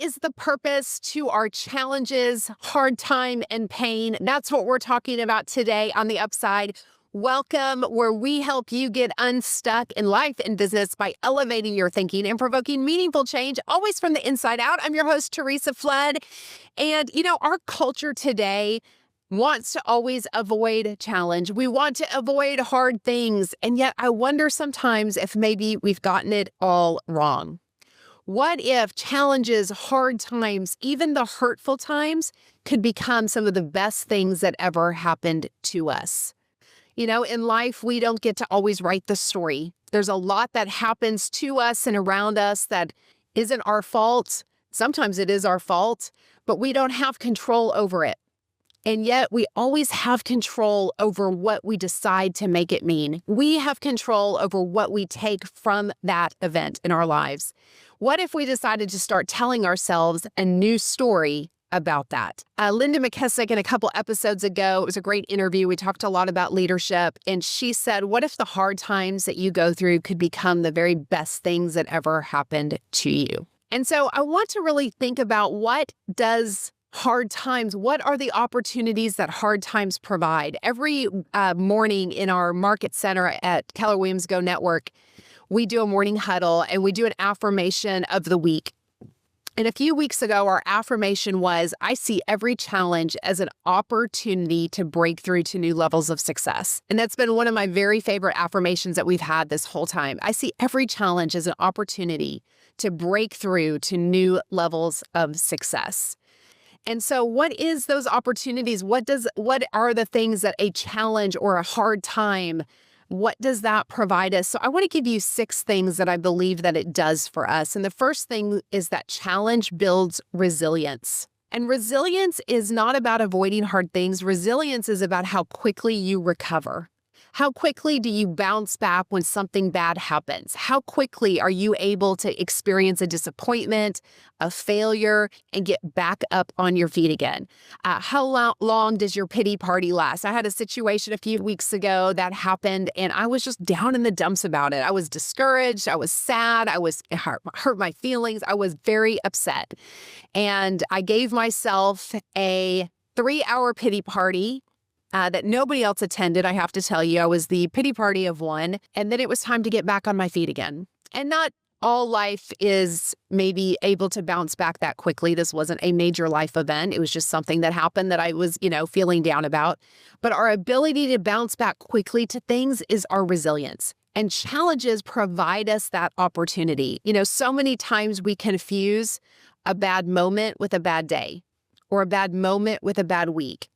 is the purpose to our challenges, hard time, and pain? That's what we're talking about today on The Upside. Welcome, where we help you get unstuck in life and business by elevating your thinking and provoking meaningful change, always from the inside out. I'm your host, Theresa Flood. And, our culture today wants to always avoid challenge. We want to avoid hard things. And yet I wonder sometimes if maybe we've gotten it all wrong. What if challenges, hard times, even the hurtful times could become some of the best things that ever happened to us? In life, we don't get to always write the story. There's a lot that happens to us and around us that isn't our fault. Sometimes it is our fault, but we don't have control over it. And yet we always have control over what we decide to make it mean. We have control over what we take from that event in our lives. What if we decided to start telling ourselves a new story about that? Linda McKessick, in a couple episodes ago, it was a great interview. We talked a lot about leadership, and she said, what if the hard times that you go through could become the very best things that ever happened to you? And so I want to really think about what are the opportunities that hard times provide? Every morning in our market center at Keller Williams Go Network, we do a morning huddle and we do an affirmation of the week. And a few weeks ago, our affirmation was, I see every challenge as an opportunity to break through to new levels of success. And that's been one of my very favorite affirmations that we've had this whole time. I see every challenge as an opportunity to break through to new levels of success. And so what is those opportunities? What are the things that a challenge or a hard time, what does that provide us? So I want to give you 6 things that I believe that it does for us. And the first thing is that challenge builds resilience. And resilience is not about avoiding hard things. Resilience is about how quickly you recover. How quickly do you bounce back when something bad happens? How quickly are you able to experience a disappointment, a failure, and get back up on your feet again? How long does your pity party last? I had a situation a few weeks ago that happened, and I was just down in the dumps about it. I was discouraged. I was sad. It hurt my feelings. I was very upset. And I gave myself a 3-hour pity party that nobody else attended. I have to tell you, I was the pity party of one. And then it was time to get back on my feet again. And not all life is maybe able to bounce back that quickly. This wasn't a major life event. It was just something that happened that I was, feeling down about. But our ability to bounce back quickly to things is our resilience. And challenges provide us that opportunity. So many times we confuse a bad moment with a bad day, or a bad moment with a bad week.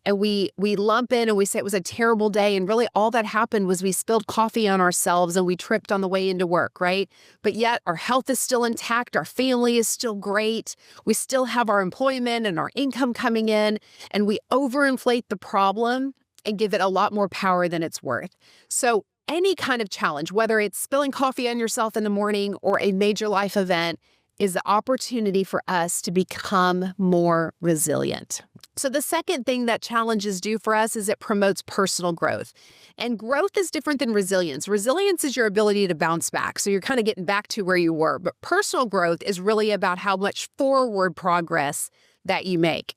And we lump in and we say it was a terrible day. And really all that happened was we spilled coffee on ourselves and we tripped on the way into work, right? But yet our health is still intact. Our family is still great. We still have our employment and our income coming in. And we overinflate the problem and give it a lot more power than it's worth. So any kind of challenge, whether it's spilling coffee on yourself in the morning or a major life event, is the opportunity for us to become more resilient. So the second thing that challenges do for us is it promotes personal growth. And growth is different than resilience. Resilience is your ability to bounce back. So you're kind of getting back to where you were. But personal growth is really about how much forward progress that you make.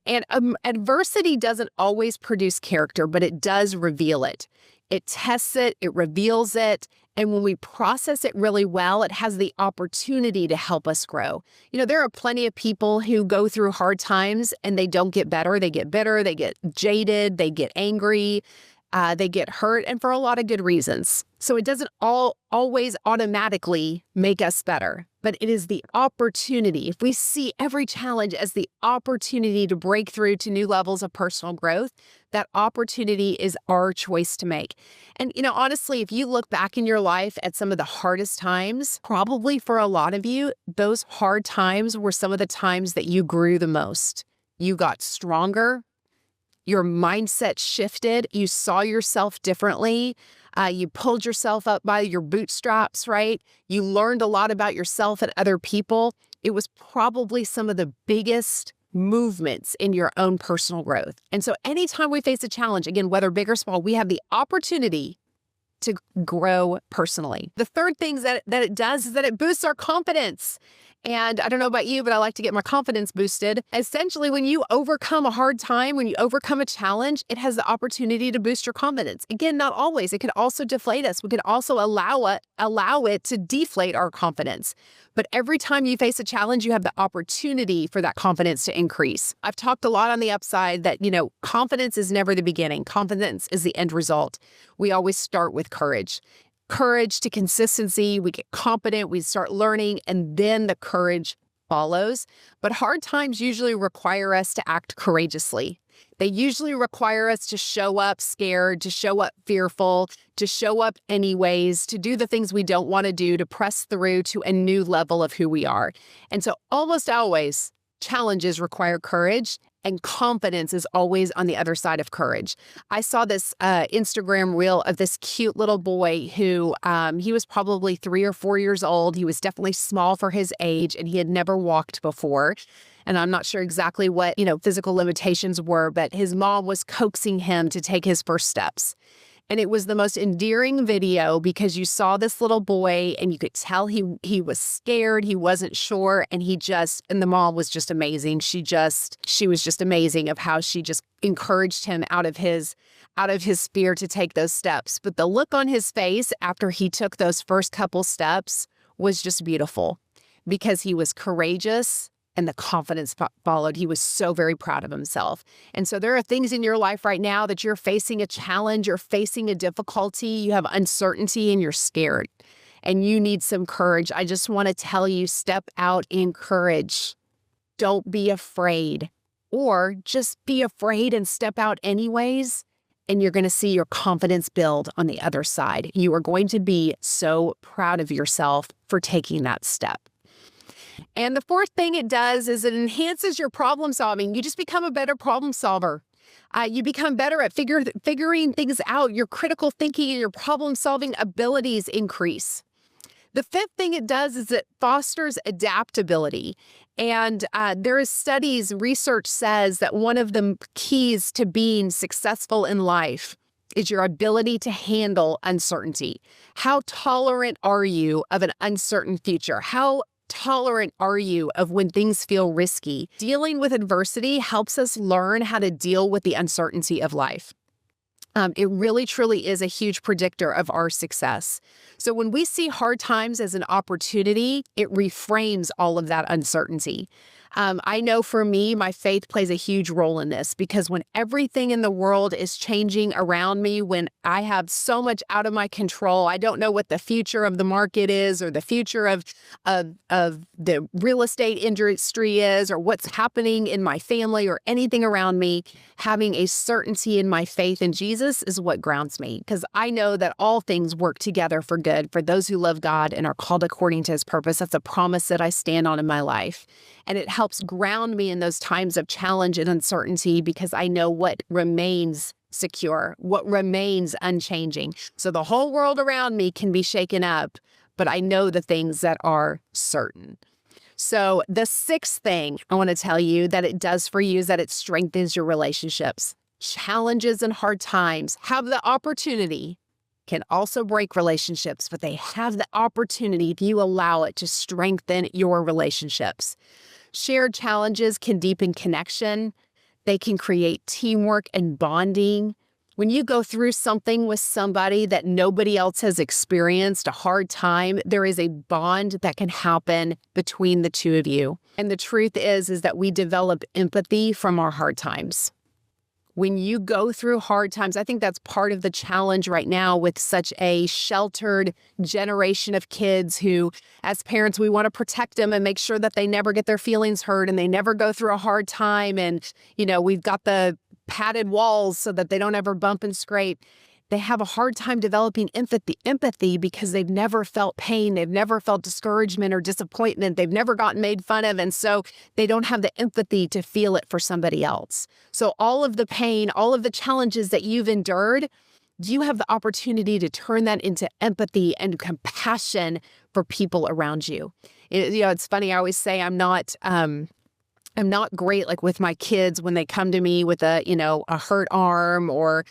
And adversity doesn't always produce character, but it does reveal it. It tests it, it reveals it, and when we process it really well, it has the opportunity to help us grow. There are plenty of people who go through hard times and they don't get better. They get bitter, they get jaded, they get angry, they get hurt, and for a lot of good reasons. So it doesn't always automatically make us better, but it is the opportunity. If we see every challenge as the opportunity to break through to new levels of personal growth, that opportunity is our choice to make. And, honestly, if you look back in your life at some of the hardest times, probably for a lot of you, those hard times were some of the times that you grew the most. You got stronger. Your mindset shifted. You saw yourself differently. You pulled yourself up by your bootstraps, right? You learned a lot about yourself and other people. It was probably some of the biggest movements in your own personal growth. And so anytime we face a challenge, again, whether big or small, we have the opportunity to grow personally. The third thing that it does is that it boosts our confidence. And I don't know about you, but I like to get my confidence boosted. Essentially, when you overcome a hard time, when you overcome a challenge, it has the opportunity to boost your confidence. Again, not always. It can also deflate us. We can also allow it to deflate our confidence. But every time you face a challenge, you have the opportunity for that confidence to increase. I've talked a lot on the upside that, confidence is never the beginning. Confidence is the end result. We always start with courage. Courage to consistency, we get competent, we start learning, and then the courage follows. But hard times usually require us to act courageously. They usually require us to show up scared, to show up fearful, to show up anyways, to do the things we don't want to do, to press through to a new level of who we are. And so almost always, challenges require courage, and confidence is always on the other side of courage. I saw this Instagram reel of this cute little boy who he was probably 3 or 4 years old. He was definitely small for his age, and he had never walked before. And I'm not sure exactly what, physical limitations were, but his mom was coaxing him to take his first steps. And it was the most endearing video because you saw this little boy and you could tell he was scared, he wasn't sure, and the mom was just amazing. She was just amazing of how she just encouraged him out of his fear to take those steps. But the look on his face after he took those first couple steps was just beautiful because he was courageous. And the confidence followed. He was so very proud of himself. And so there are things in your life right now that you're facing a challenge, you're facing a difficulty, you have uncertainty, and you're scared. And you need some courage. I just want to tell you, step out in courage. Don't be afraid. Or just be afraid and step out anyways. And you're going to see your confidence build on the other side. You are going to be so proud of yourself for taking that step. And the fourth thing it does is it enhances your problem solving. You just become a better problem solver. You become better at figuring things out. Your critical thinking and your problem solving abilities increase. The fifth thing it does is it fosters adaptability. And there is studies, research says that one of the keys to being successful in life is your ability to handle uncertainty. How tolerant are you of an uncertain future? How tolerant are you of when things feel risky? Dealing with adversity helps us learn how to deal with the uncertainty of life. It really, truly is a huge predictor of our success. So when we see hard times as an opportunity, it reframes all of that uncertainty. I know for me, my faith plays a huge role in this because when everything in the world is changing around me, when I have so much out of my control, I don't know what the future of the market is or the future of the real estate industry is or what's happening in my family or anything around me, having a certainty in my faith in Jesus is what grounds me because I know that all things work together for good for those who love God and are called according to his purpose. That's a promise that I stand on in my life. And it helps ground me in those times of challenge and uncertainty because I know what remains secure, what remains unchanging. So the whole world around me can be shaken up, but I know the things that are certain. So the sixth thing I want to tell you that it does for you is that it strengthens your relationships. Challenges and hard times have the opportunity, can also break relationships, but they have the opportunity if you allow it to strengthen your relationships. Shared challenges can deepen connection. They can create teamwork and bonding. When you go through something with somebody that nobody else has experienced, a hard time, there is a bond that can happen between the two of you. And the truth is that we develop empathy from our hard times. When you go through hard times, I think that's part of the challenge right now with such a sheltered generation of kids who, as parents, we want to protect them and make sure that they never get their feelings hurt and they never go through a hard time. And, we've got the padded walls so that they don't ever bump and scrape. They have a hard time developing empathy because they've never felt pain. They've never felt discouragement or disappointment. They've never gotten made fun of. And so they don't have the empathy to feel it for somebody else. So all of the pain, all of the challenges that you've endured, you have the opportunity to turn that into empathy and compassion for people around you. It's funny. I always say I'm not great like with my kids when they come to me with a hurt arm or,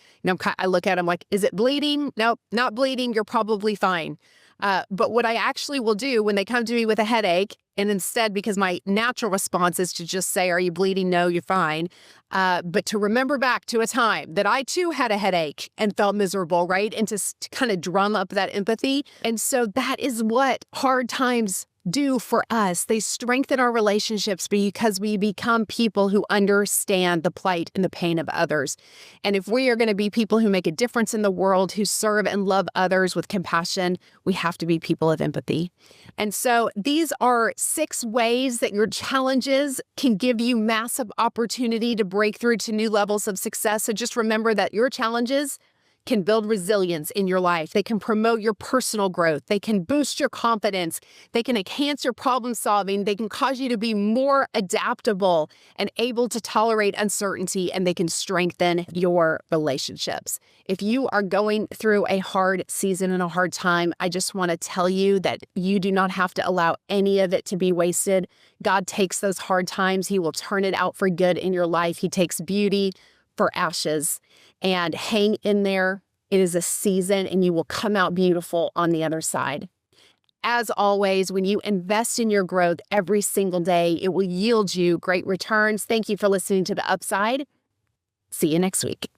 I look at them like, is it bleeding? Nope, not bleeding. You're probably fine. But what I actually will do when they come to me with a headache And instead, because my natural response is to just say, are you bleeding? No, you're fine. But to remember back to a time that I too had a headache and felt miserable, right? And to kind of drum up that empathy. And so that is what hard times do for us. They strengthen our relationships because we become people who understand the plight and the pain of others. And if we are going to be people who make a difference in the world, who serve and love others with compassion, we have to be people of empathy. And so these are 6 ways that your challenges can give you massive opportunity to break through to new levels of success. So just remember that your challenges can build resilience in your life. They can promote your personal growth. They can boost your confidence. They can enhance your problem solving. They can cause you to be more adaptable and able to tolerate uncertainty, and they can strengthen your relationships. If you are going through a hard season and a hard time, I just want to tell you that you do not have to allow any of it to be wasted. God takes those hard times. He will turn it out for good in your life. He takes beauty for ashes. And hang in there. It is a season, and you will come out beautiful on the other side. As always, when you invest in your growth every single day, it will yield you great returns. Thank you for listening to The Upside. See you next week.